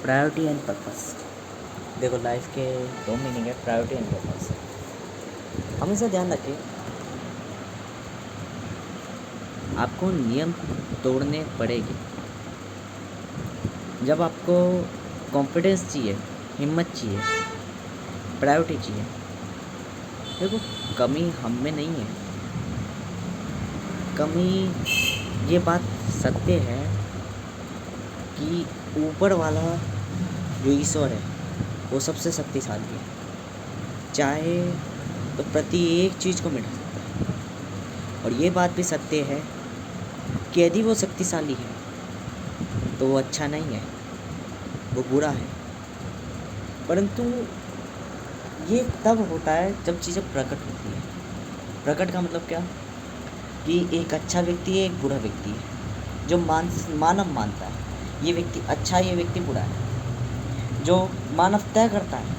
Priority and purpose. देखो, life के दो मीनिंग है, प्रायोरिटी एंड पर्पस। हमेशा ध्यान रखें, आपको नियम तोड़ने पड़ेंगे। जब आपको कॉन्फिडेंस चाहिए, हिम्मत चाहिए, प्रायोरिटी चाहिए। देखो, कमी हम में नहीं है। कमी, ये बात सत्य है कि ऊपर वाला जो ईश्वर है वो सबसे शक्तिशाली है। चाहे तो प्रति एक चीज़ को मिटा सकता है। और ये बात भी सत्य है कि यदि वो शक्तिशाली है तो वो अच्छा नहीं है, वो बुरा है। परंतु ये तब होता है जब चीज़ें प्रकट होती है। प्रकट का मतलब क्या, कि एक अच्छा व्यक्ति है, एक बुरा व्यक्ति है। जो मानव मानता है ये व्यक्ति अच्छा है, ये व्यक्ति बुरा है। जो मानव तय करता है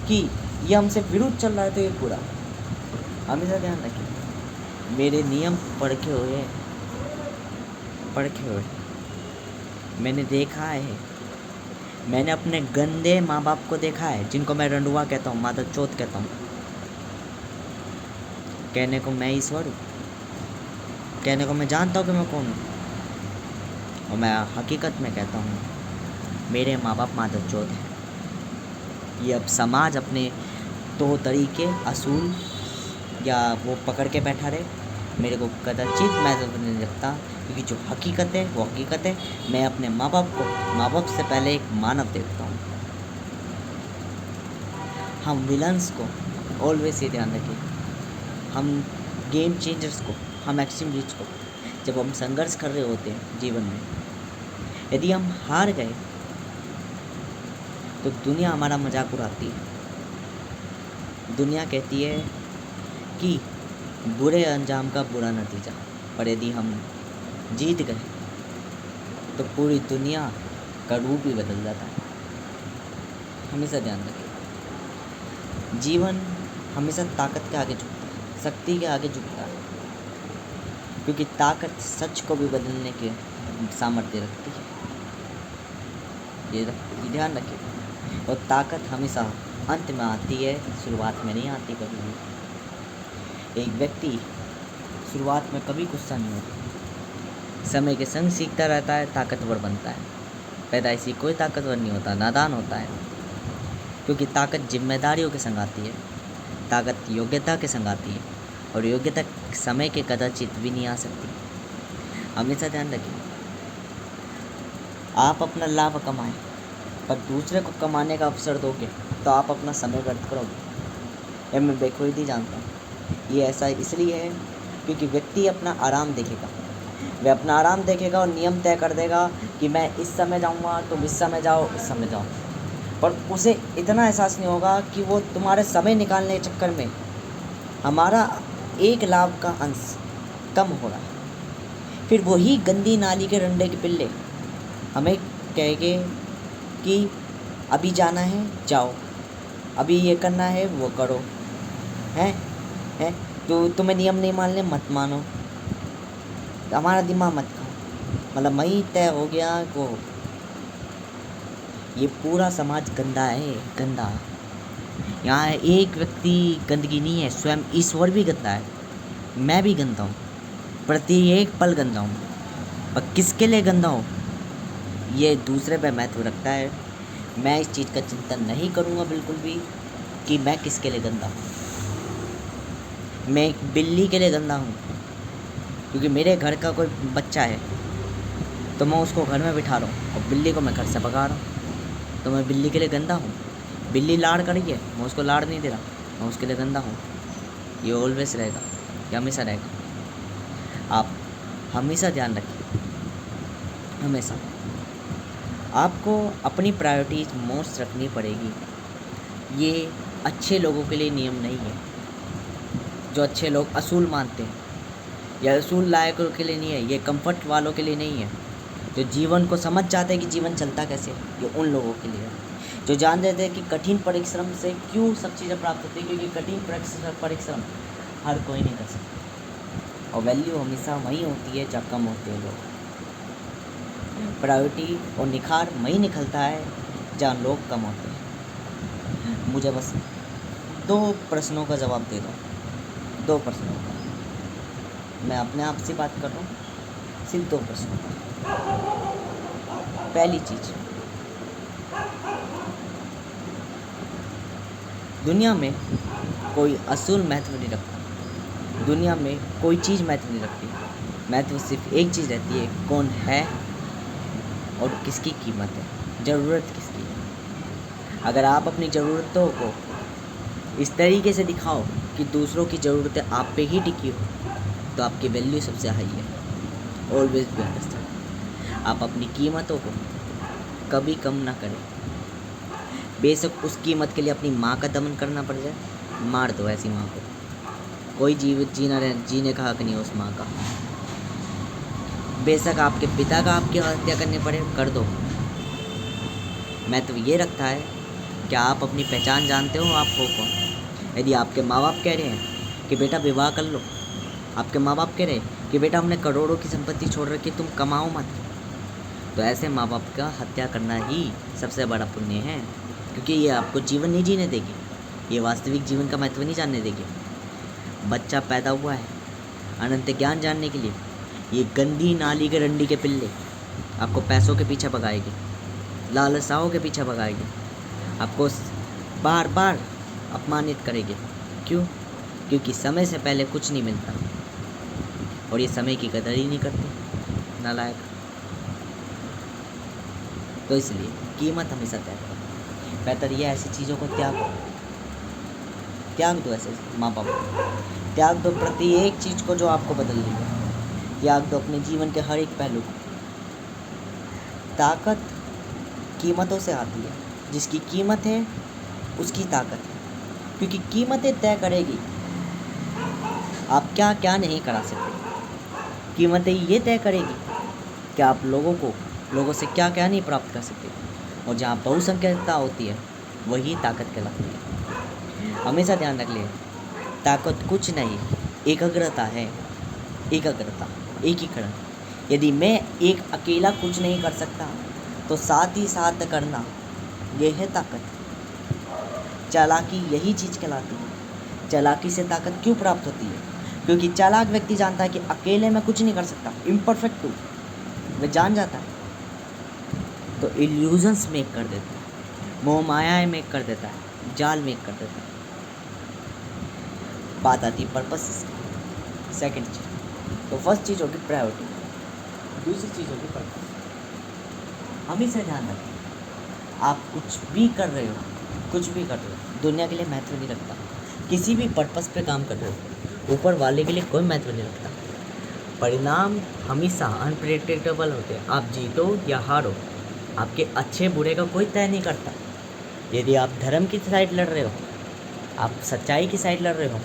कि ये हमसे विरुद्ध चल रहा है तो ये बुरा है। हमेशा ध्यान रखें, मेरे नियम परखे हुए मैंने देखा है। मैंने अपने गंदे माँ बाप को देखा है, जिनको मैं रंडुआ कहता हूँ, माता चोत कहता हूँ। कहने को मैं ईश्वर हूँ, कहने को मैं जानता हूँ कि मैं कौन हूँ, और मैं हकीकत में कहता हूँ मेरे माँ बाप माता चोत हैं। ये अब समाज अपने तो तरीके असूल या वो पकड़ के बैठा रहे, मेरे को कदाचित महत्व नहीं रखता, क्योंकि जो हकीकत है वो हकीकत है। मैं अपने माँ बाप से पहले एक मानव देखता हूँ। हम विलन्स को ऑलवेज ये ध्यान रखें, हम गेम चेंजर्स को, हम एक्सट्रीम रिच को, जब हम संघर्ष कर रहे होते हैं जीवन में, यदि हम हार गए तो दुनिया हमारा मजाक उड़ाती है। दुनिया कहती है कि बुरे अंजाम का बुरा नतीजा। पर यदि हम जीत गए तो पूरी दुनिया का रूप ही बदल जाता है। हमेशा ध्यान रखें, जीवन हमेशा ताकत के आगे झुकता है, शक्ति के आगे झुकता है, क्योंकि ताकत सच को भी बदलने के सामर्थ्य रखती है। ये ध्यान रखें। और ताकत हमेशा अंत में आती है, शुरुआत में नहीं आती कभी भी। एक व्यक्ति शुरुआत में कभी गुस्सा नहीं होता, समय के संग सीखता रहता है, ताकतवर बनता है। पैदाइशी कोई ताकतवर नहीं होता, नादान होता है। क्योंकि ताकत जिम्मेदारियों के संग आती है, ताकत योग्यता के संग आती है, और योग्यता समय के कदाचित भी नहीं आ सकती। हमेशा ध्यान रखें, आप अपना लाभ कमाएं, पर दूसरे को कमाने का अवसर दोगे तो आप अपना समय व्यर्थ करोगे। यह मैं बेखुदी जानता हूँ। ये ऐसा इसलिए है क्योंकि व्यक्ति अपना आराम देखेगा, वह अपना आराम देखेगा और नियम तय कर देगा कि मैं इस समय जाऊँगा, तुम इस समय जाओ, इस समय जाओ। पर उसे इतना एहसास नहीं होगा कि वो तुम्हारे समय निकालने के चक्कर में हमारा एक लाभ का अंश कम हो रहा है। फिर वही गंदी नाली के रंडे के पिल्ले हमें कहेंगे कि अभी जाना है जाओ, अभी ये करना है वो करो, हैं तो तुम्हें नियम नहीं मानने मत मानो, हमारा दिमाग मत खाओ। मतलब वही तय हो गया वो। ये पूरा समाज गंदा है, गंदा। यहाँ एक व्यक्ति गंदगी नहीं है, स्वयं ईश्वर भी गंदा है, मैं भी गंदा हूँ, प्रति एक पल गंदा हूँ। पर किसके लिए गंदा हूँ ये दूसरे पे महत्व रखता है। मैं इस चीज़ का चिंतन नहीं करूँगा बिल्कुल भी कि मैं किसके लिए गंदा हूँ। मैं एक बिल्ली के लिए गंदा हूँ, क्योंकि मेरे घर का कोई बच्चा है तो मैं उसको घर में बिठा रहा हूँ और बिल्ली को मैं घर से भगा रहा हूँ, तो मैं बिल्ली के लिए गंदा हूँ। बिल्ली लाड़ कर रही है, मैं उसको लाड़ नहीं दे रहा, मैं उसके लिए गंदा हूँ। ये ऑलवेज रहेगा, ये हमेशा रहेगा। आप हमेशा ध्यान रखिए, हमेशा आपको अपनी प्रायोरिटीज मोस्ट रखनी पड़ेगी। ये अच्छे लोगों के लिए नियम नहीं है, जो अच्छे लोग असूल मानते हैं, या असूल लायकों के लिए नहीं है, ये कंफर्ट वालों के लिए नहीं है। जो जीवन को समझ जाते हैं कि जीवन चलता कैसे, ये उन लोगों के लिए है। जो जान देते हैं कि कठिन परिश्रम से क्यों सब चीज़ें प्राप्त होती है, क्योंकि कठिन परिश्रम हर कोई नहीं कर सकता, और वैल्यू हमेशा वहीं होती है जहाँ कम होते हैं लोग। प्रायोरिटी और निखार वहीं निकलता है जहाँ लोग कम होते हैं। मुझे बस 2 प्रश्नों का जवाब दे दो, 2 प्रश्नों का। मैं अपने आप से बात कर रहा हूँ, सिर्फ 2 प्रश्नों का। पहली चीज़, दुनिया में कोई असूल महत्व नहीं रखता, दुनिया में कोई चीज़ महत्व नहीं रखती। महत्व सिर्फ एक चीज़ रहती है, कौन है और किसकी कीमत है, ज़रूरत किसकी है। अगर आप अपनी ज़रूरतों को इस तरीके से दिखाओ कि दूसरों की ज़रूरतें आप पे ही टिकी हो, तो आपकी वैल्यू सबसे हाई है। Always be understand. आप अपनी कीमतों को कभी कम ना करें। बेशक उस कीमत के लिए अपनी माँ का दमन करना पड़ जाए, मार दो ऐसी माँ को। कोई जीवित जीने का हक नहीं है उस माँ का। बेशक आपके पिता का आपकी हत्या करने पड़े, कर दो। मैं तो ये रखता है कि आप अपनी पहचान जानते हो, आप हो कौन। यदि आपके माँ बाप कह रहे हैं कि बेटा विवाह कर लो, आपके माँ बाप कह रहे हैं कि बेटा हमने करोड़ों की संपत्ति छोड़ रखी, तुम कमाओ मत, तो ऐसे माँ बाप का हत्या करना ही सबसे बड़ा पुण्य है। क्योंकि ये आपको जीवन नहीं जीने देगी, ये वास्तविक जीवन का महत्व नहीं जानने देगी। बच्चा पैदा हुआ है अनंत ज्ञान जानने के लिए, ये गंदी नाली के रंडी के पिल्ले आपको पैसों के पीछे भगाएगी, लालसाओं के पीछे भगाएगी, आपको बार बार अपमानित करेंगे। क्यों? क्योंकि समय से पहले कुछ नहीं मिलता और ये समय की कदर ही नहीं करते, नालायक। तो इसलिए कीमत हमेशा तय करो। बेहतर ये ऐसी चीज़ों को त्याग दो, ऐसे माँ बाप को त्याग दो, प्रति एक चीज़ को जो आपको बदल देगा। त्याग दो अपने जीवन के हर एक पहलू को। ताकत कीमतों से आती है, जिसकी कीमत है उसकी ताकत है। क्योंकि कीमतें तय करेगी आप क्या क्या नहीं करा सकते। कीमतें ये तय करेगी कि आप लोगों से क्या क्या नहीं प्राप्त कर सकते। और जहाँ बहुसंख्यकता होती है वही ताकत कहलाती है। हमेशा ध्यान रख ले, ताकत कुछ नहीं, एकाग्रता है। एकाग्रता, एकीकरण। यदि मैं एक अकेला कुछ नहीं कर सकता तो साथ ही साथ करना, यह है ताकत। चालाकी यही चीज़ कहलाती है। चालाकी से ताकत क्यों प्राप्त होती है? क्योंकि चालाक व्यक्ति जानता है कि अकेले मैं कुछ नहीं कर सकता, इम्परफेक्ट हूँ, वह जान जाता है, तो इल्यूजन्स मेक कर देता है, मोह मायाएं मेक कर देता है, जाल मेक कर देता है। बात आती है पर्पस की। सेकंड चीज़, तो फर्स्ट चीज़ होगी प्रायोरिटी, दूसरी चीज़ होगी पर्पस। हमेशा ध्यान रखें, आप कुछ भी कर रहे हो, दुनिया के लिए महत्व नहीं रखता। किसी भी पर्पस पे काम कर रहे हो, ऊपर वाले के लिए कोई महत्व नहीं रखता। परिणाम हमेशा अनप्रेडिक्टेबल होते हैं। आप जीतो या हारो, आपके अच्छे बुरे का कोई तय नहीं करता। यदि आप धर्म की साइड लड़ रहे हो, आप सच्चाई की साइड लड़ रहे हो,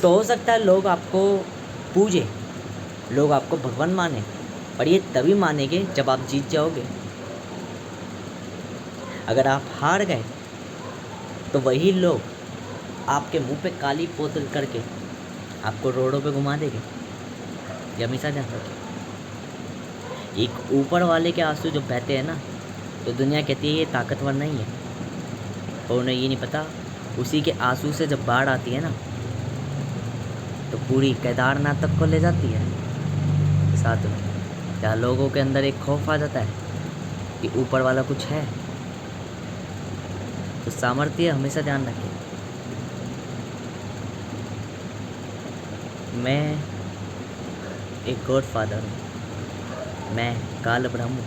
तो हो सकता है लोग आपको पूजे, लोग आपको भगवान माने, पर ये तभी मानेंगे जब आप जीत जाओगे। अगर आप हार गए तो वही लोग आपके मुंह पे काली पोतल करके आपको रोडों पे घुमा देंगे। ये हमेशा ध्यान रखें। एक ऊपर वाले के आंसू जो बहते हैं ना, तो दुनिया कहती है ये ताकतवर नहीं है, और उन्हें ये नहीं पता उसी के आंसू से जब बाढ़ आती है ना, तो पूरी केदारनाथ तक को ले जाती है साथ में। क्या लोगों के अंदर एक खौफ आ जाता है कि ऊपर वाला कुछ है। तो सामर्थ्य हमेशा ध्यान रखें। मैं एक गॉडफादर हूँ, मैं काल ब्रह्म हूँ,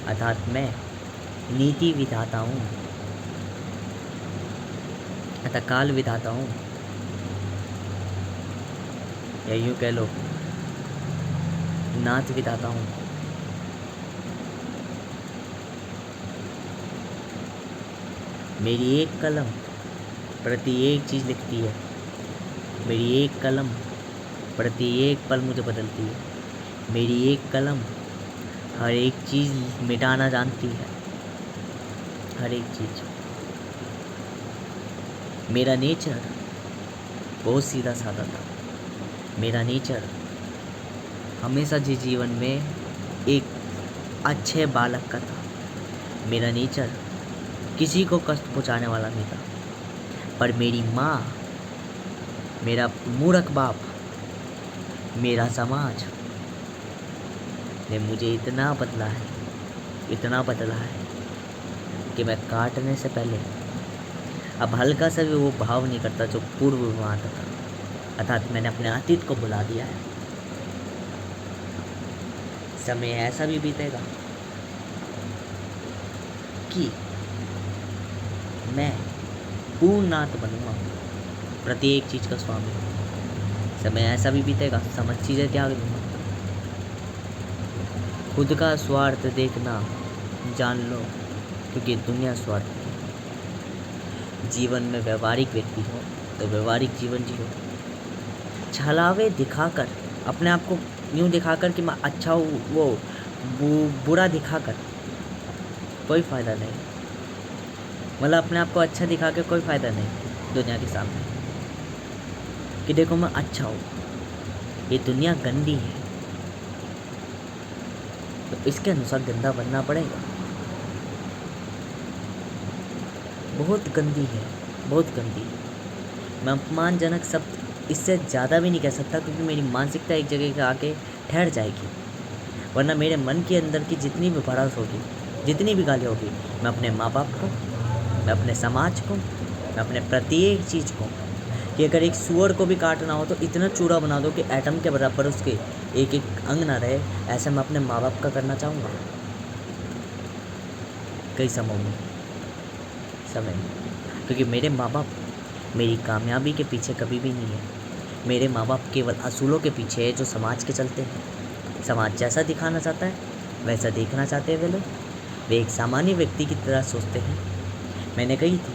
अर्थात मैं नीति विधाता हूँ, अतः काल विधाता हूँ, या यूँ कह लो नाथ विधाता हूँ। मेरी एक कलम प्रति एक चीज़ लिखती है, मेरी एक कलम प्रति एक पल मुझे बदलती है, मेरी एक कलम हर एक चीज़ मिटाना जानती है, हर एक चीज़। मेरा नेचर बहुत सीधा साधा था। मेरा नेचर हमेशा जीवन में एक अच्छे बालक का था। मेरा नेचर किसी को कष्ट पहुंचाने वाला नहीं था, पर मेरी माँ, मेरा मूर्ख बाप, मेरा समाज ने मुझे इतना बदला है कि मैं काटने से पहले अब हल्का सा भी वो भाव नहीं करता जो पूर्व में आता था। अर्थात मैंने अपने अतीत को भुला दिया है। समय ऐसा भी बीतेगा कि मैं पूर्णात बनूंगा, प्रत्येक चीज का स्वामी। समय ऐसा भी बीतेगा, समझ चीजें त्याग दूंगा। खुद का स्वार्थ देखना जान लो, क्योंकि दुनिया स्वार्थी है। जीवन में व्यवहारिक व्यक्ति हो तो व्यवहारिक जीवन जियो। छलावे दिखाकर, अपने आप को यूँ दिखाकर कि मैं अच्छा हूँ, वो बुरा दिखाकर कोई फ़ायदा नहीं। मतलब अपने आप को अच्छा दिखा के कोई फ़ायदा नहीं दुनिया के सामने कि देखो मैं अच्छा हूँ। ये दुनिया गंदी है तो इसके अनुसार गंदा बनना पड़ेगा। बहुत गंदी है, बहुत गंदी। मैं अपमानजनक शब्द इससे ज़्यादा भी नहीं कह सकता, क्योंकि मेरी मानसिकता एक जगह के आके ठहर जाएगी। वरना मेरे मन के अंदर की जितनी भी भड़ास होगी, जितनी भी गाली होगी, मैं अपने माँ बाप को, मैं अपने समाज को, मैं अपने प्रत्येक चीज़ को, कि अगर एक सूअर को भी काटना हो तो इतना चूड़ा बना दो कि एटम के बराबर उसके एक एक अंग ना रहे। ऐसा मैं अपने माँ बाप का करना चाहूँगा कई समय में, क्योंकि मेरे माँ बाप मेरी कामयाबी के पीछे कभी भी नहीं है। मेरे माँ बाप केवल असूलों के पीछे है जो समाज के चलते हैं। समाज जैसा दिखाना चाहता है वैसा देखना चाहते हैं वे लोग। वे एक सामान्य व्यक्ति की तरह सोचते हैं। मैंने कही थी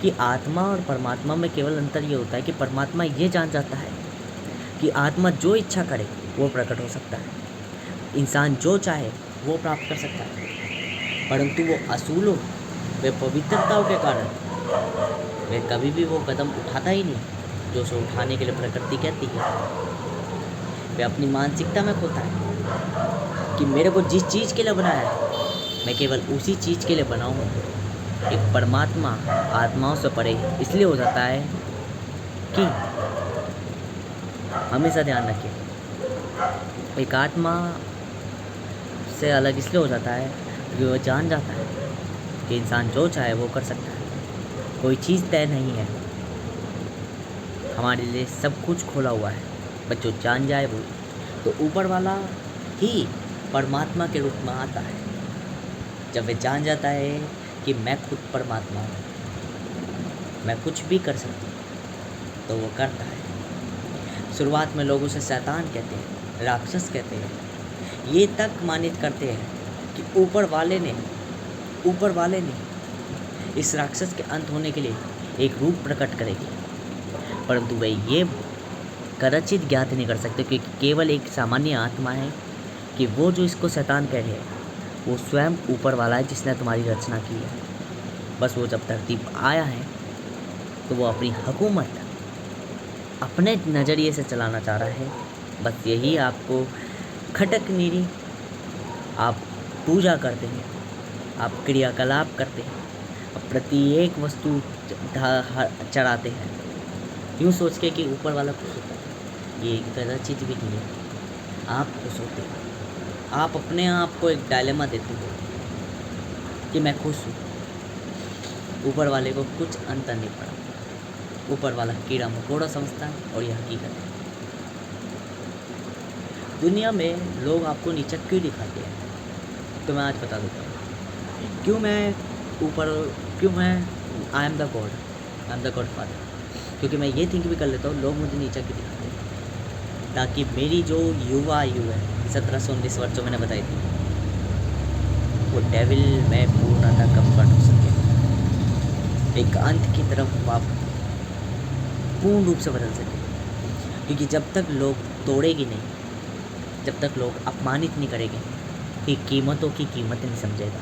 कि आत्मा और परमात्मा में केवल अंतर ये होता है कि परमात्मा ये जान जाता है कि आत्मा जो इच्छा करे वो प्रकट हो सकता है, इंसान जो चाहे वो प्राप्त कर सकता है, परंतु वो असूलों, वे पवित्रताओं के कारण वे कभी भी वो कदम उठाता ही नहीं जो उसे उठाने के लिए प्रकृति कहती है। वे अपनी मानसिकता में खोता है कि मेरे को जिस चीज़ के लिए बनाया है मैं केवल उसी चीज़ के लिए बनाऊँ। एक परमात्मा आत्माओं से परे इसलिए हो जाता है कि हमेशा ध्यान रखें, एक आत्मा से अलग इसलिए हो जाता है क्योंकि वो जान जाता है कि इंसान जो चाहे वो कर सकता है, कोई चीज़ तय नहीं है। हमारे लिए सब कुछ खोला हुआ है, बस जो जान जाए वो। तो ऊपर वाला ही परमात्मा के रूप में आता है जब वे जान जाता है कि मैं खुद परमात्मा हूँ, मैं कुछ भी कर सकता हूँ, तो वो करता है। शुरुआत में लोग उसे शैतान कहते हैं, राक्षस कहते हैं, ये तक मानित करते हैं कि ऊपर वाले ने इस राक्षस के अंत होने के लिए एक रूप प्रकट करेगी, परंतु वे ये कदाचित ज्ञात नहीं कर सकते क्योंकि केवल एक सामान्य आत्मा है कि वो जो इसको शैतान कह रहे हैं वो स्वयं ऊपर वाला है जिसने तुम्हारी रचना की है। बस वो जब धरती पर आया है तो वो अपनी हुकूमत अपने नज़रिए से चलाना चाह रहा है। बस यही आपको खटक नीरी, आप पूजा करते हैं, आप क्रियाकलाप करते हैं, आप प्रत्येक वस्तु चढ़ाते हैं यूँ सोच के कि ऊपर वाला खुश होता है। ये कदाचित भी नहीं है। आप खुश होते हैं, आप अपने आप को एक डायलेमा देते हो कि मैं खुश हूँ। ऊपर वाले को कुछ अंतर नहीं पड़ा। ऊपर वाला कीड़ा मकोड़ा समझता है और यह हकीकत है। दुनिया में लोग आपको नीचा क्यों दिखाते हैं, तो मैं आज बता देता हूँ क्यों मैं I am the God father. क्योंकि मैं ये थिंक भी कर लेता हूँ लोग मुझे नीचा क्यों दिखाते हैं, ताकि मेरी जो युवा आयु है 1719 वर्ष जो मैंने बताई थी वो डेविल में पूर्णतः कन्वर्ट हो सके, एक अंत की तरफ आप पूर्ण रूप से बदल सके। क्योंकि जब तक लोग तोड़ेंगे नहीं, जब तक लोग अपमानित नहीं करेंगे, कि कीमतों की कीमत नहीं समझेगा,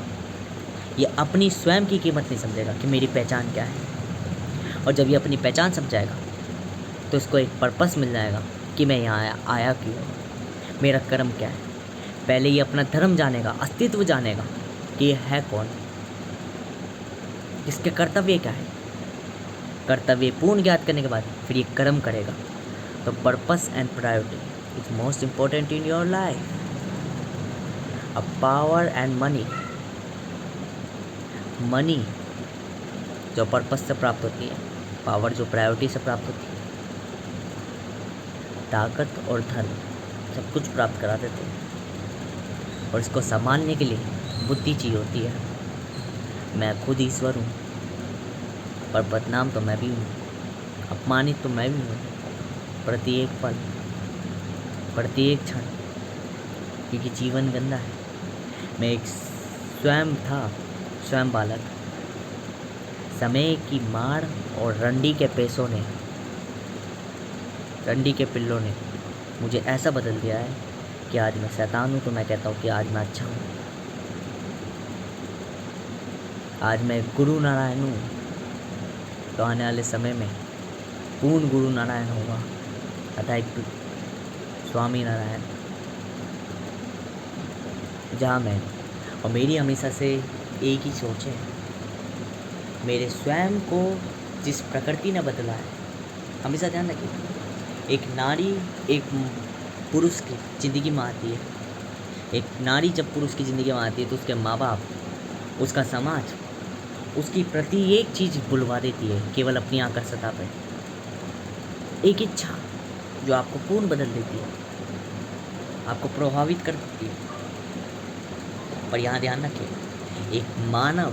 ये अपनी स्वयं की कीमत नहीं समझेगा कि मेरी पहचान क्या है। और जब ये अपनी पहचान समझाएगा तो इसको एक पर्पस मिल जाएगा कि मैं यहाँ आया क्यों, मेरा कर्म क्या है। पहले ये अपना धर्म जानेगा, अस्तित्व जानेगा कि ये है कौन, इसके कर्तव्य क्या है। कर्तव्य पूर्ण ज्ञात करने के बाद फिर ये कर्म करेगा। तो purpose and priority is most important in your life. अब पावर एंड मनी जो पर्पस से प्राप्त होती है, पावर जो प्रायोरिटी से प्राप्त होती है, ताकत और धर्म सब कुछ प्राप्त करा देते हैं। और इसको संभालने के लिए बुद्धि चाहिए होती है। मैं खुद ईश्वर हूँ, पर बदनाम तो मैं भी हूँ, अपमानित तो मैं भी हूँ, प्रत्येक पल, प्रत्येक क्षण, क्योंकि जीवन गंदा है। मैं एक स्वयं बालक, समय की मार और रंडी के पिल्लों ने मुझे ऐसा बदल दिया है कि आज मैं शैतान हूँ तो मैं कहता हूँ कि आज मैं अच्छा हूँ। आज मैं गुरु नारायण हूँ तो आने वाले समय में पूर्ण गुरु नारायण होगा, अतः एक स्वामी नारायण। जहाँ मैं और मेरी हमेशा से एक ही सोच है, मेरे स्वयं को जिस प्रकृति ने बदला है। हमेशा ध्यान रखिए, एक नारी एक पुरुष की ज़िंदगी में आती है। एक नारी जब पुरुष की ज़िंदगी में आती है तो उसके माँ बाप, उसका समाज उसकी प्रति एक चीज़ बुलवा देती है, केवल अपनी आकर्षता पर। एक इच्छा जो आपको पूर्ण बदल देती है, आपको प्रभावित कर देती है। पर यहाँ ध्यान रखिए, एक मानव,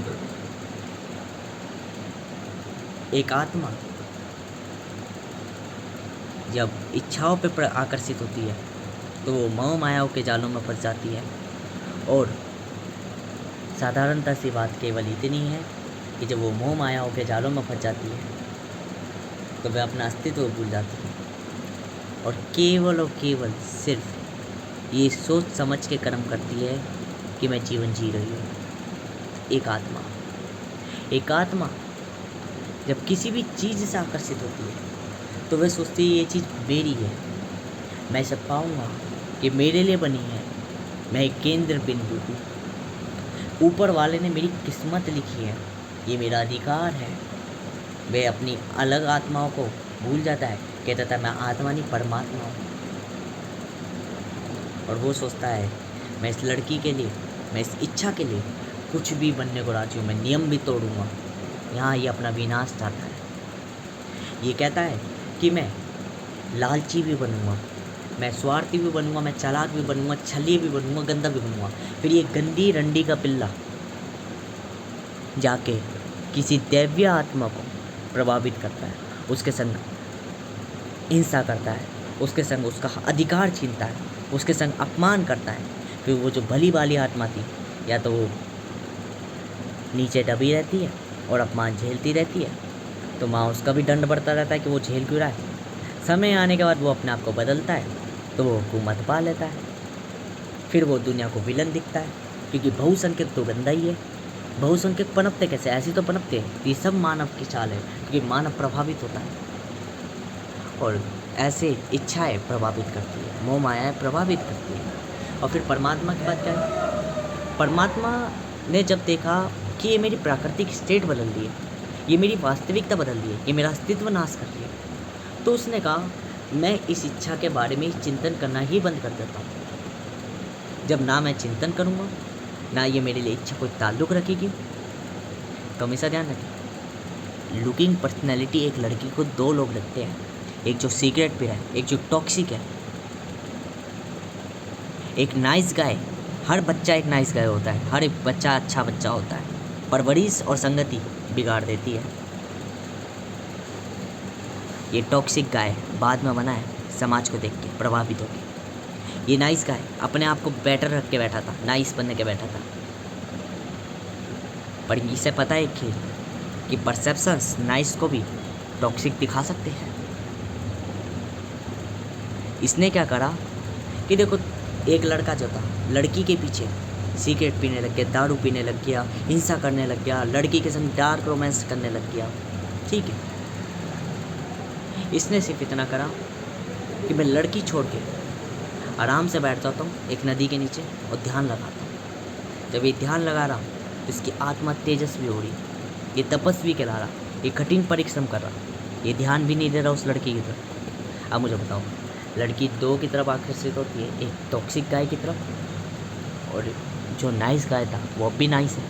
एक आत्मा जब इच्छाओं पर आकर्षित होती है तो वो मोह मायाओं के जालों में फंस जाती है। और साधारणता सी बात केवल इतनी है कि जब वो मोह मायाओं के जालों में फंस जाती है तो वह अपना अस्तित्व भूल जाती है और केवल सिर्फ ये सोच समझ के कर्म करती है कि मैं जीवन जी रही हूँ। एक आत्मा जब किसी भी चीज़ से आकर्षित होती है तो वह सोचती है ये चीज़ मेरी है, मैं इसे पाऊँगा, कि मेरे लिए बनी है, मैं एक केंद्र बिंदु हूँ, ऊपर वाले ने मेरी किस्मत लिखी है, ये मेरा अधिकार है। वह अपनी अलग आत्माओं को भूल जाता है, कहता था मैं आत्मा नहीं परमात्मा हूँ। और वो सोचता है मैं इस लड़की के लिए, मैं इस इच्छा के लिए कुछ भी बनने को राजी हूँ, मैं नियम भी तोड़ूंगा। यहाँ ये अपना विनाश चाहता है। ये कहता है कि मैं लालची भी बनूंगा, मैं स्वार्थी भी बनूंगा, मैं चालाक भी बनूंगा, छली भी बनूंगा, गंदा भी बनूंगा। फिर ये गंदी रंडी का पिल्ला जाके किसी दिव्य आत्मा को प्रभावित करता है, उसके संग हिंसा करता है, उसके संग उसका अधिकार छीनता है, उसके संग अपमान करता है। फिर वो जो भली वाली आत्मा थी, या तो वो नीचे दबी रहती है और अपमान झेलती रहती है, तो माँ उसका भी दंड बढ़ता रहता है कि वो झेल क्यों रहा है। समय आने के बाद वो अपने आप को बदलता है तो वो हुकूमत पा लेता है। फिर वो दुनिया को विलन दिखता है, क्योंकि बहुसंख्यक तो गंदा ही है। बहुसंख्यक पनपते कैसे, ऐसे तो पनपते हैं। ये सब मानव की चाल है, क्योंकि मानव प्रभावित होता है और ऐसे इच्छाएं प्रभावित करती है, मोह मायाएं प्रभावित करती है। और फिर परमात्मा की बात क्या है, परमात्मा ने जब देखा कि ये मेरी प्राकृतिक स्टेट बदल दी है, ये मेरी वास्तविकता बदल दी है, ये मेरा अस्तित्व नाश कर रही है, तो उसने कहा मैं इस इच्छा के बारे में चिंतन करना ही बंद कर देता हूँ। जब ना मैं चिंतन करूँगा, ना ये मेरे लिए इच्छा कोई ताल्लुक़ रखेगी। तो हमेशा ध्यान रखें, लुकिंग पर्सनैलिटी एक लड़की को दो लोग लगते हैं, एक जो सिगरेट पी रहा है, एक जो टॉक्सिक है। एक नाइस गाय, हर बच्चा एक नाइस गाय होता है, हर एक बच्चा अच्छा बच्चा होता है। परवरिश और संगति बिगाड़ देती है। ये टॉक्सिक गाय बाद में बना है समाज को देख के प्रभावित होकर। ये नाइस गाय अपने आप को बेटर रख के बैठा था, नाइस बनने के बैठा था, पर इसे पता है कि परसेप्शंस नाइस को भी टॉक्सिक दिखा सकते हैं। इसने क्या करा कि देखो, एक लड़का जो था लड़की के पीछे सिगरेट पीने लग गया, दारू पीने लग गया, हिंसा करने लग गया, लड़की के संग डार्क रोमांस करने लग गया। ठीक है, इसने सिर्फ इतना करा कि मैं लड़की छोड़ के आराम से बैठ जाता हूँ एक नदी के नीचे और ध्यान लगाता हूँ। जब ये ध्यान लगा रहा तो इसकी आत्मा तेजस्वी हो रही, ये तपस्वी कहला रहा, ये कठिन परिश्रम कर रहा, ये ध्यान भी नहीं दे रहा उस लड़की की तरफ। अब मुझे बताओ, लड़की दो की तरफ आकर्षित होती है, एक टॉक्सिक गाय की तरफ, और जो नाइस गाय था वो अब भी नाइस है,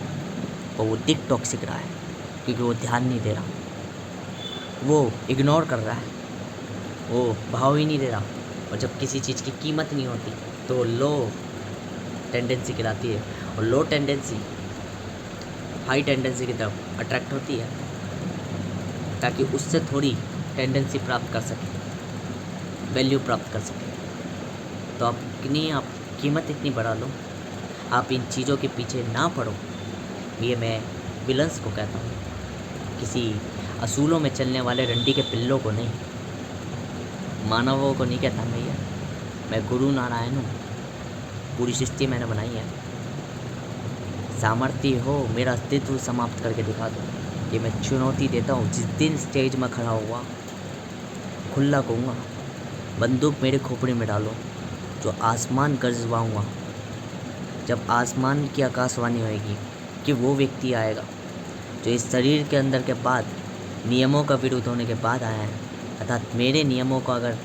और वो दिख टॉक्सिक रहा है क्योंकि वो ध्यान नहीं दे रहा, वो इग्नोर कर रहा है, वो भाव ही नहीं दे रहा। और जब किसी चीज़ की कीमत नहीं होती तो लो टेंडेंसी कहलाती है, और लो टेंडेंसी हाई टेंडेंसी की तरफ अट्रैक्ट होती है ताकि उससे थोड़ी टेंडेंसी प्राप्त कर सके, वैल्यू प्राप्त कर सके। तो आप कीमत इतनी बढ़ा लो, आप इन चीज़ों के पीछे ना पड़ो। ये मैं विलन्स को कहता हूँ, किसी असूलों में चलने वाले रंडी के पिल्लों को नहीं, मानवों को नहीं कहता मैं। ये मैं गुरु नारायण हूँ, पूरी सृष्टि मैंने बनाई है। सामर्थ्य हो मेरा अस्तित्व समाप्त करके दिखा दो, ये मैं चुनौती देता हूँ। जिस दिन स्टेज में खड़ा हुआ खुला कहूँगा, बंदूक मेरे खोपड़ी में डालो, जो आसमान गरजवाऊँगा। जब आसमान की आकाशवाणी होएगी कि वो व्यक्ति आएगा जो इस शरीर के अंदर के बाद नियमों का विरुद्ध होने के बाद आया है, अर्थात मेरे नियमों का अगर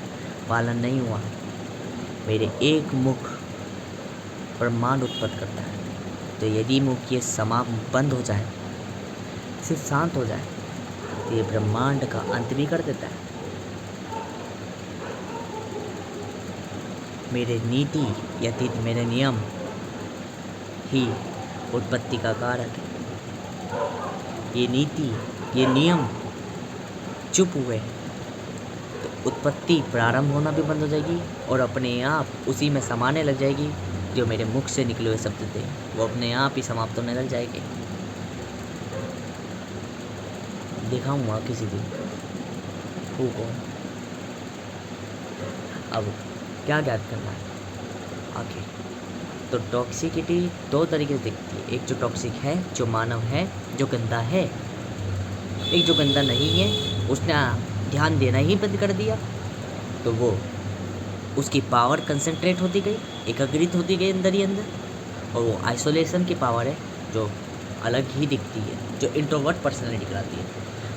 पालन नहीं हुआ, मेरे एक मुख ब्रह्मांड उत्पन्न करता है। तो यदि मुख ये समाप्त बंद हो जाए, सिर्फ शांत हो जाए, तो ये ब्रह्मांड का अंत भी कर देता है। मेरे नीति यतीत मेरे नियम ही उत्पत्ति का कारक है। ये नीति ये नियम चुप हुए तो उत्पत्ति प्रारंभ होना भी बंद हो जाएगी, और अपने आप उसी में समाने लग जाएगी। जो मेरे मुख से निकले हुए शब्द थे वो अपने आप ही समाप्त होने लग जाएंगे। दिखाऊंगा किसी दिन को। अब क्या ज्ञात करना है आखिर? तो टॉक्सिसिटी दो तरीके से दिखती है, एक जो टॉक्सिक है, जो मानव है, जो गंदा है, एक जो गंदा नहीं है, उसने ध्यान देना ही बंद कर दिया, तो वो उसकी पावर कंसंट्रेट होती गई, एकाग्रित होती गई अंदर ही अंदर, और वो आइसोलेशन की पावर है जो अलग ही दिखती है, जो इंट्रोवर्ट पर्सनैलिटी कहलाती है।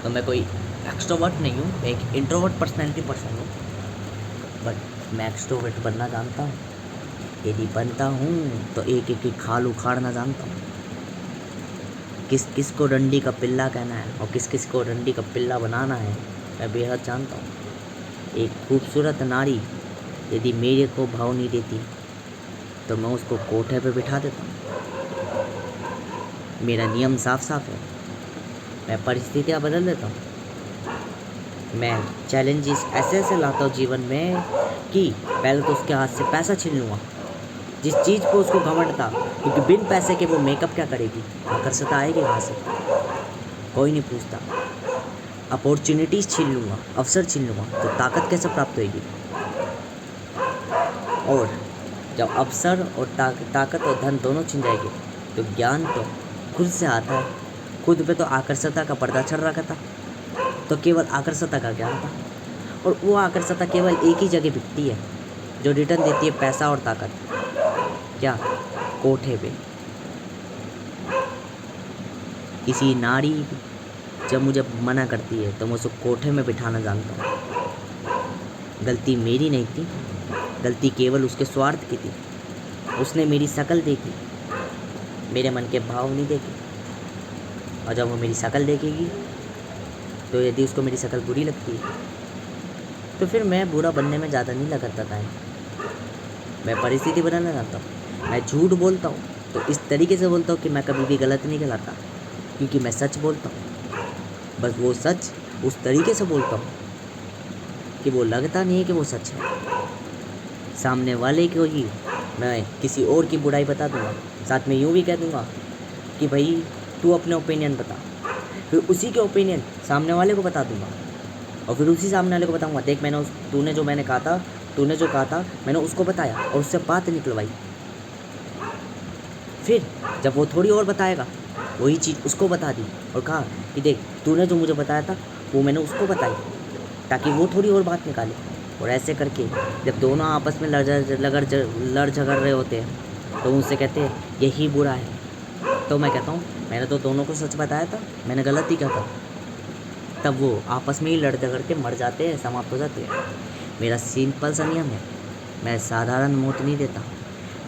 तो मैं कोई एक्सट्रोवर्ट नहीं हूँ, मैं एक इंट्रोवर्ट पर्सनैलिटी पर्सन हूँ, बट मैं एक्सट्रोवर्ट बनना जानता हूँ। यदि बनता हूँ तो एक एक की खाल उखाड़ना जानता हूँ। किस किस को डंडी का पिल्ला कहना है और किस किस को डंडी का पिल्ला बनाना है, मैं बेहद जानता हूँ। एक खूबसूरत नारी यदि मेरे को भाव नहीं देती तो मैं उसको कोठे पे बिठा देता हूँ। मेरा नियम साफ साफ है, मैं परिस्थितियाँ बदल देता हूँ। मैं चैलेंजेस ऐसे ऐसे लाता हूँ जीवन में कि पहले तो उसके हाथ से पैसा छीन लूँगा, जिस चीज़ को उसको घमंड था, क्योंकि बिन पैसे के वो मेकअप क्या करेगी, आकर्षता आएगी वहाँ से, कोई नहीं पूछता। अपॉर्चुनिटीज़ छीन लूँगा, अवसर छीन लूँगा, तो ताकत कैसे प्राप्त होगी? और जब अवसर और ताकत और धन दोनों छिन जाएंगे तो ज्ञान तो खुद से आता है। खुद पे तो आकर्षता का पर्दा चढ़ रखा था, तो केवल आकर्षता का ज्ञान था, और वो आकर्षता केवल एक ही जगह बिकती है जो रिटर्न देती है पैसा और ताकत। क्या? कोठे पे। किसी नारी जब मुझे मना करती है तो मैं उसको कोठे में बिठाना जानता हूँ। गलती मेरी नहीं थी, गलती केवल उसके स्वार्थ की थी। उसने मेरी शक्ल देखी, मेरे मन के भाव नहीं देखे, और जब वो मेरी शक्ल देखेगी तो यदि उसको मेरी शक्ल बुरी लगती है तो फिर मैं बुरा बनने में ज़्यादा नहीं लगाता टाइम, मैं परिस्थिति बनाना चाहता हूँ। मैं झूठ बोलता हूँ तो इस तरीके से बोलता हूँ कि मैं कभी भी गलत नहीं कहलाता, क्योंकि मैं सच बोलता हूँ। बस वो सच उस तरीके से बोलता हूँ कि वो लगता नहीं है कि वो सच है। सामने वाले को ही मैं किसी और की बुराई बता दूँगा, साथ में यूँ भी कह दूँगा कि भाई तू अपने ओपिनियन बता, फिर उसी के ओपिनियन सामने वाले को बता दूँगा, और फिर उसी सामने वाले को बताऊँगा, देख मैंने तूने जो कहा था मैंने उसको बताया और उससे बात निकलवाई। फिर जब वो थोड़ी और बताएगा वही चीज़ उसको बता दी और कहा कि देख तूने जो मुझे बताया था वो मैंने उसको बताई, ताकि वो थोड़ी और बात निकाले, और ऐसे करके जब दोनों आपस में लड़ झगड़ रहे होते हैं तो उनसे कहते हैं यही बुरा है। तो मैं कहता हूँ मैंने तो दोनों को सच बताया था, मैंने गलत ही कहा था। तब वो आपस में ही लड़ झगड़ के मर जाते हैं, समाप्त हो जाते हैं। मेरा सिंपल सा नियम है, मैं साधारण मौत नहीं देता,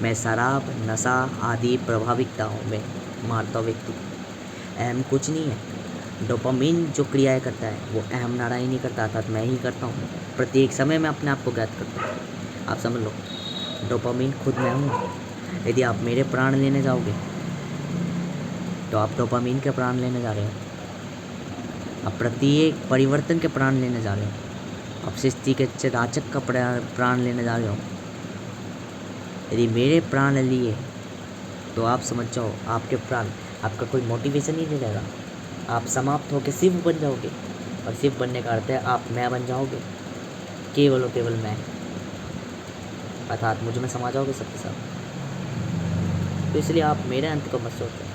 मैं शराब नशा आदि प्रभाविकताओं में मारता व्यक्ति। अहम कुछ नहीं है, डोपामिन जो क्रियाएं करता है वो अहम नारायण नहीं करता, अर्थात मैं ही करता हूँ। प्रत्येक समय मैं अपने आप को ज्ञात करता हूँ। आप समझ लो, डोपामिन खुद मैं हूँ। यदि आप मेरे प्राण लेने जाओगे तो आप डोपामिन के प्राण लेने जा रहे हो। आप प्रत्येक परिवर्तन के प्राण लेने जा रहे हो। आप सृष्टि के चराचक का प्राण लेने जा रहे हो। यदि मेरे प्राण लिए तो आप समझ जाओ आपके प्राण, आपका कोई मोटिवेशन ही नहीं रहेगा। आप समाप्त होकर शिव बन जाओगे, और शिव बनने का अर्थ है आप मैं बन जाओगे, केवल और केवल मैं, अर्थात मुझ में समा जाओगे सबके साथ। तो इसलिए आप मेरे अंत को मत सोचो,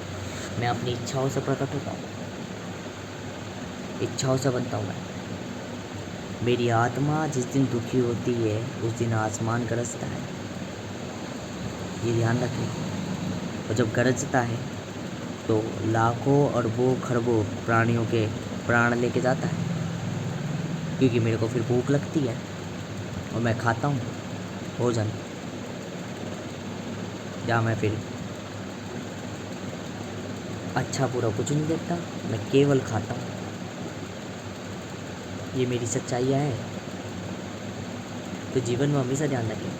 मैं अपनी इच्छाओं से प्रकट होता हूँ, इच्छाओं से बनता हूँ मैं। मेरी आत्मा जिस दिन दुखी होती है उस दिन आसमान गरजता है, ये ध्यान रखें। और जब गरजता है तो लाखों अरबों खरबों प्राणियों के प्राण लेके जाता है, क्योंकि मेरे को फिर भूख लगती है और मैं खाता हूँ भोजन, जहाँ मैं फिर अच्छा बुरा कुछ नहीं देखता, मैं केवल खाता हूँ। ये मेरी सच्चाइयाँ है। तो जीवन में हमेशा ध्यान रखें,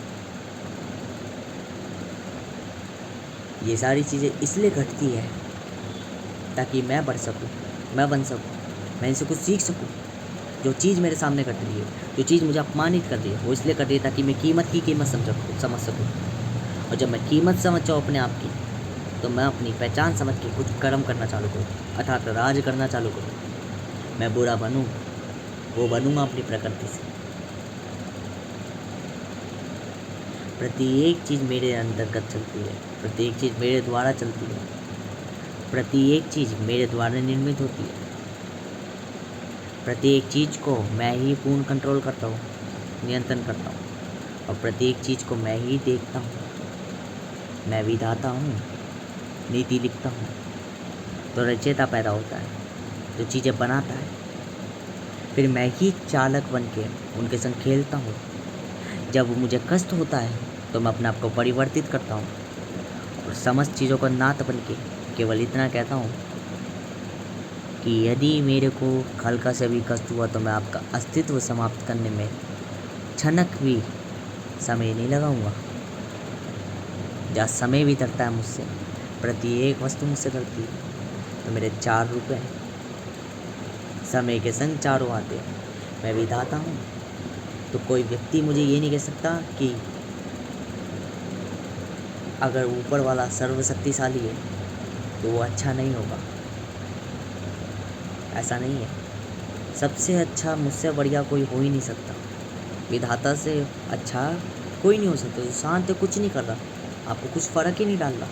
ये सारी चीज़ें इसलिए घटती है ताकि मैं बढ़ सकूं, मैं बन सकूं, मैं इनसे कुछ सीख सकूं। जो चीज़ मेरे सामने घट रही है, जो चीज़ मुझे अपमानित कर रही है, वो इसलिए कर रही है ताकि मैं कीमत समझ सकूं। और जब मैं कीमत समझ जाऊँ अपने आप की, तो मैं अपनी पहचान समझ के कुछ कर्म करना चालू करूँ, अर्थात राज करना चालू करूँ। मैं बुरा बनूँ, वो बनूँगा अपनी प्रकृति से। प्रत्येक चीज़ मेरे अंतर्गत चलती है, प्रत्येक चीज़ मेरे द्वारा चलती है, प्रत्येक चीज़ मेरे द्वारा निर्मित होती है। प्रत्येक चीज़ को मैं ही पूर्ण कंट्रोल करता हूँ, नियंत्रण करता हूँ, और प्रत्येक चीज़ को मैं ही देखता हूँ। मैं विधाता हूँ, नीति लिखता हूँ, तो रचयिता पैदा होता है, जो चीज़ें बनाता है। फिर मैं ही चालक बन के उनके संग खेलता हूँ। जब मुझे कष्ट होता है तो मैं अपने आप को परिवर्तित करता हूँ, और समस्त चीज़ों को नाथ बन के केवल इतना कहता हूँ कि यदि मेरे को हल्का से भी कष्ट हुआ तो मैं आपका अस्तित्व समाप्त करने में क्षणक भी समय नहीं लगाऊंगा। जहाँ समय भी डरता है मुझसे, प्रत्येक वस्तु मुझसे डरती है। तो मेरे 4 रूप हैं, समय के संग चारों आते हैं। मैं विधाता हूँ, तो कोई व्यक्ति मुझे ये नहीं कह सकता कि अगर ऊपर वाला सर्वशक्तिशाली है तो वो अच्छा नहीं होगा। ऐसा नहीं है, सबसे अच्छा मुझसे बढ़िया कोई हो ही नहीं सकता। विधाता से अच्छा कोई नहीं हो सकता। जो शांत है, कुछ नहीं कर रहा, आपको कुछ फ़र्क ही नहीं डाल रहा,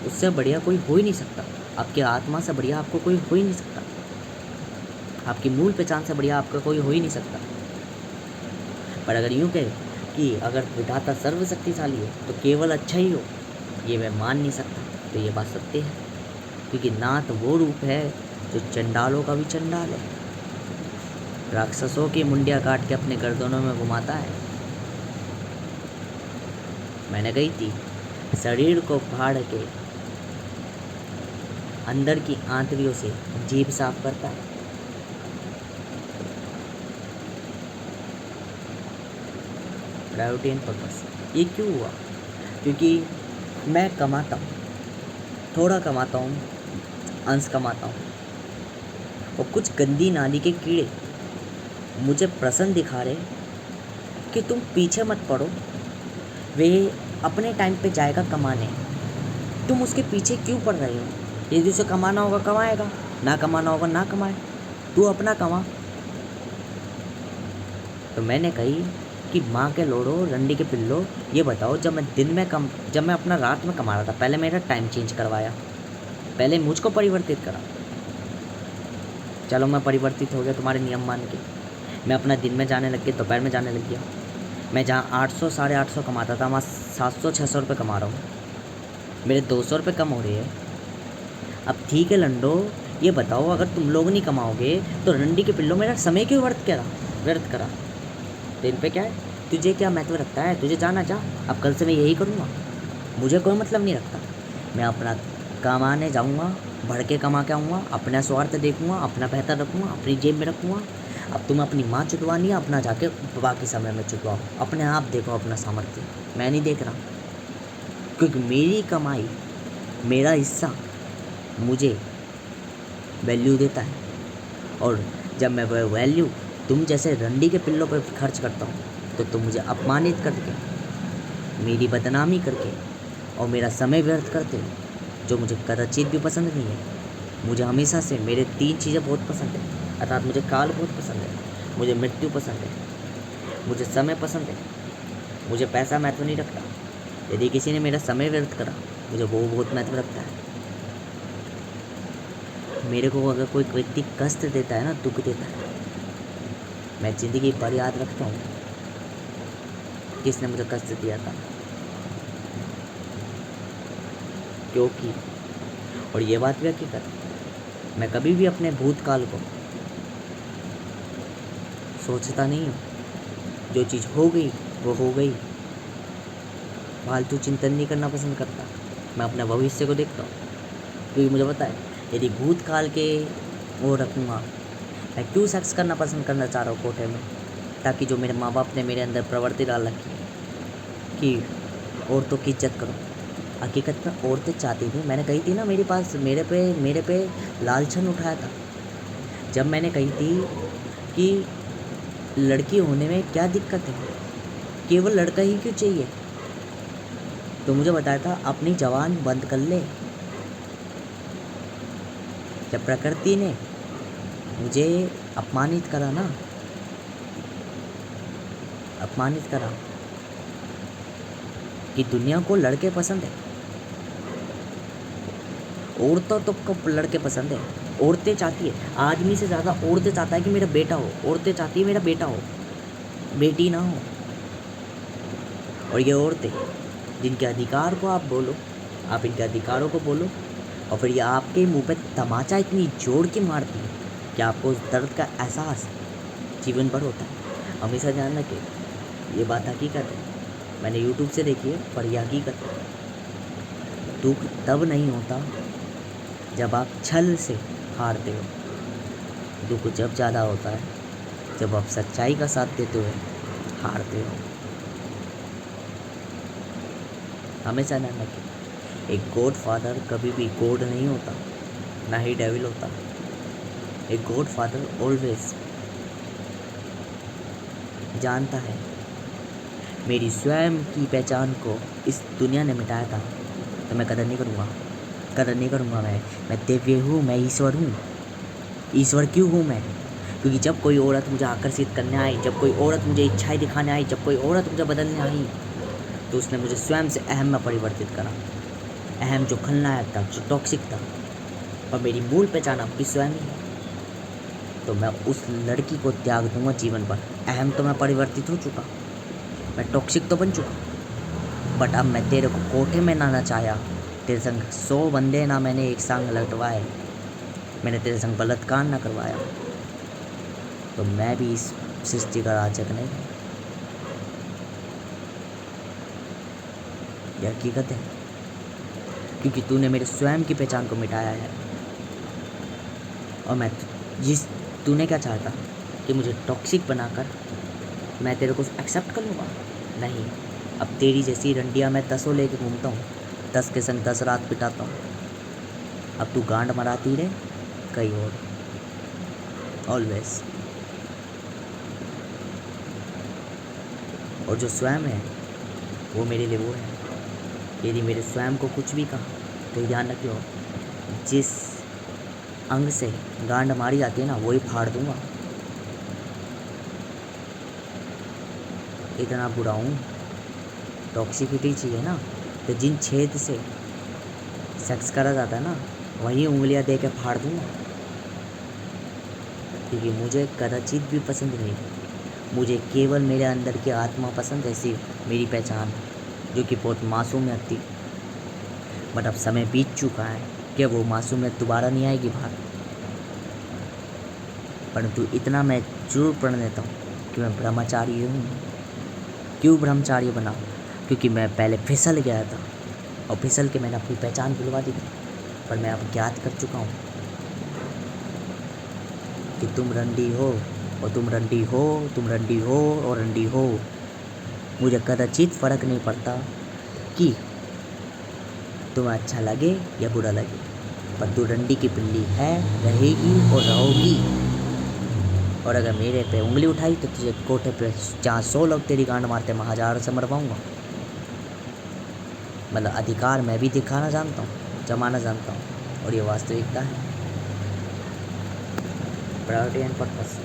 उससे बढ़िया कोई हो ही नहीं सकता। आपकी आत्मा से बढ़िया आपको कोई हो ही नहीं सकता। आपकी मूल पहचान से बढ़िया आपका कोई हो ही नहीं सकता। पर अगर यूँ कहे कि अगर विधाता सर्वशक्तिशाली है तो केवल अच्छा ही हो, ये मैं मान नहीं सकता। तो ये बात सत्य है, क्योंकि नाथ वो रूप है जो चंडालों का भी चंडाल है, राक्षसों की मुंडिया काट के अपने गर्दनों में घुमाता है। मैंने कही थी, शरीर को फाड़ के अंदर की आंतड़ियों से जीभ साफ करता है। Priority and purpose. ये क्यों हुआ? क्योंकि मैं कमाता हूँ, थोड़ा कमाता हूँ, अंश कमाता हूँ, और कुछ गंदी नाली के कीड़े मुझे प्रश्न दिखा रहे कि तुम पीछे मत पड़ो, वे अपने टाइम पे जाएगा कमाने, तुम उसके पीछे क्यों पड़ रहे हो? यदि उसे कमाना होगा कमाएगा, ना कमाना होगा ना कमाए, तू अपना कमा। तो मैंने कही कि माँ के लोड़ो रंडी के पिल्लो, ये बताओ, जब मैं अपना रात में कमा रहा था, पहले मेरा टाइम चेंज करवाया, पहले मुझको परिवर्तित करा। चलो मैं परिवर्तित हो गया तुम्हारे नियम मान के, मैं अपना दिन में जाने लग गया, दोपहर में जाने लग गया। मैं जहाँ 800 साढ़े 800 कमाता था वहाँ 700 600 रुपये कमा रहा हूँ। मेरे 200 रुपये कम हो रही है। अब ठीक है लंडो, ये बताओ अगर तुम लोग नहीं कमाओगे तो रंडी के पिल्लो मेरा समय क्यों व्यर्थ करा। तो इन पे क्या है, तुझे क्या महत्व रखता है, तुझे जाना जा। अब कल से मैं यही करूँगा, मुझे कोई मतलब नहीं रखता। मैं अपना कमाने जाऊँगा, बढ़ के कमा के आऊँगा, अपना स्वार्थ देखूँगा, अपना बेहतर रखूँगा, अपनी जेब में रखूँगा। अब तुम्हें अपनी माँ चुदवानी है, अपना जाके बाकी समय में चुदवाओ, अपने आप देखो अपना सामर्थ्य। मैं नहीं देख रहा, क्योंकि मेरी कमाई, मेरा हिस्सा मुझे वैल्यू देता है। और जब मैं वह वैल्यू तुम जैसे रंडी के पिल्लों पर खर्च करता हूँ तो तुम मुझे अपमानित करके, मेरी बदनामी करके और मेरा समय व्यर्थ करते हो, जो मुझे कदाचित भी पसंद नहीं है। मुझे हमेशा से मेरे 3 चीज़ें बहुत पसंद है, अर्थात मुझे काल बहुत पसंद है, मुझे मृत्यु पसंद है, मुझे समय पसंद है, मुझे पैसा महत्व नहीं रखता। यदि किसी ने मेरा समय व्यर्थ करा, मुझे वो बहुत महत्व रखता है। मेरे को अगर कोई व्यक्ति कष्ट देता है ना, दुख देता है, मैं ज़िंदगी भर याद रखता हूँ किसने मुझे कष्ट दिया था, क्योंकि और ये बात भी हकीकत है, मैं कभी भी अपने भूतकाल को सोचता नहीं हूँ। जो चीज़ हो गई वो हो गई, फालतू चिंतन नहीं करना पसंद करता। मैं अपने भविष्य को देखता हूँ, क्योंकि मुझे पता है यदि भूतकाल के वो रखूँगा, मैं क्यों सेक्स करना चाह रहा हूँ कोठे में, ताकि जो मेरे माँ बाप ने मेरे अंदर प्रवृत्ति डाल रखी है कि औरतों की इज्जत करो। हकीकत में औरतें चाहती थी, मैंने कही थी ना, मेरे पे लालछन उठाया था जब मैंने कही थी कि लड़की होने में क्या दिक्कत है, केवल लड़का ही क्यों चाहिए। तो मुझे बताया था अपनी जवान बंद कर ले। जब प्रकृति ने मुझे अपमानित करा कि दुनिया को लड़के पसंद है, औरतों तो को लड़के पसंद है। औरतें चाहती है, आदमी से ज़्यादा औरतें चाहता है कि मेरा बेटा हो, औरतें चाहती है मेरा बेटा हो, बेटी ना हो। और ये औरतें जिनके अधिकार को आप बोलो, आप इनके अधिकारों को बोलो, और फिर ये आपके मुंह पे तमाचा इतनी जोर के मारती है कि आपको उस दर्द का एहसास जीवन भर होता है। हमेशा ध्यान रखें, ये बात हकीकत है, मैंने यूट्यूब से देखी है, पर यह हकीकत है। दुख तब नहीं होता जब आप छल से हारते हो, दुख जब ज़्यादा होता है जब आप सच्चाई का साथ देते हुए हारते हो। हमेशा ध्यान रखें, एक गॉड फादर कभी भी गॉड नहीं होता, ना ही डेविल होता। एक गॉड फादर ऑलवेज जानता है मेरी स्वयं की पहचान को इस दुनिया ने मिटाया था, तो मैं कदर नहीं करूँगा। मैं दिव्य हूँ, मैं ईश्वर हूँ। ईश्वर क्यों हूँ मैं? क्योंकि जब कोई औरत मुझे आकर्षित करने आई, जब कोई औरत मुझे इच्छाएं दिखाने आई, जब कोई औरत मुझे बदलने आई, तो उसने मुझे स्वयं से अहम में परिवर्तित करा। अहम जो खलनायक था, जो टॉक्सिक था, और मेरी मूल पहचान आपकी स्वयं ही है। तो मैं उस लड़की को त्याग दूंगा जीवन भर। अहम तो मैं परिवर्तित हो चुका, मैं टॉक्सिक तो बन चुका, बट अब मैं तेरे को कोठे में ना नचाया, तेरे संग 100 बंदे ना मैंने एक संग लटवाए, मैंने तेरे संग बलात्कार ना करवाया, तो मैं भी इस सृष्टि का राजक नहीं। यह हकीकत है, क्योंकि तूने मेरे स्वयं की पहचान को मिटाया है। और तूने क्या चाहता कि मुझे टॉक्सिक बनाकर मैं तेरे को एक्सेप्ट कर लूँगा? नहीं, अब तेरी जैसी रंडिया मैं 10 लेके घूमता हूँ, 10 के संग 10 रात पिटाता हूँ। अब तू गांड मराती रहे कहीं और, ऑलवेज। और जो स्वयं है वो मेरे लिए वो है। यदि मेरे स्वयं को कुछ भी कहा तो ध्यान रखियो, जिस अंग से गांड मारी जाती है ना, वही फाड़ दूंगा। इतना बुरा हूँ। टॉक्सिसिटी चाहिए ना, तो जिन छेद से सेक्स करा जाता है ना, वही उंगलियां दे के फाड़ दूंगा। क्योंकि मुझे कदाचित भी पसंद नहीं। मुझे केवल मेरे अंदर की आत्मा पसंद है, सिर्फ मेरी पहचान, जो कि बहुत मासूमियत थी। बट अब समय बीत चुका है, क्या वो मासूमियत दोबारा नहीं आएगी बाहर? परंतु इतना मैं जरूर पढ़ लेता हूँ कि मैं ब्रह्मचारी हूँ। क्यों ब्रह्मचारी बना? क्योंकि मैं पहले फिसल गया था और फिसल के मैंने अपनी पहचान भुलवा दी थी। पर मैं अब ज्ञात कर चुका हूँ कि तुम रंडी हो और तुम रंडी हो, तुम रंडी हो और रंडी हो। मुझे कदाचित फ़र्क नहीं पड़ता कि तुम्हें अच्छा लगे या बुरा लगे, पर तू रंडी की पिल्ली है, रहेगी और रहोगी। और अगर मेरे पे उंगली उठाई तो तुझे कोठे पे जहाँ 100 लोग तेरी गांड मारते मैं 1000 से मरवाऊँगा। मतलब अधिकार मैं भी दिखाना जानता हूँ, जमाना जानता हूँ, और ये वास्तविकता है। Priority and purpose.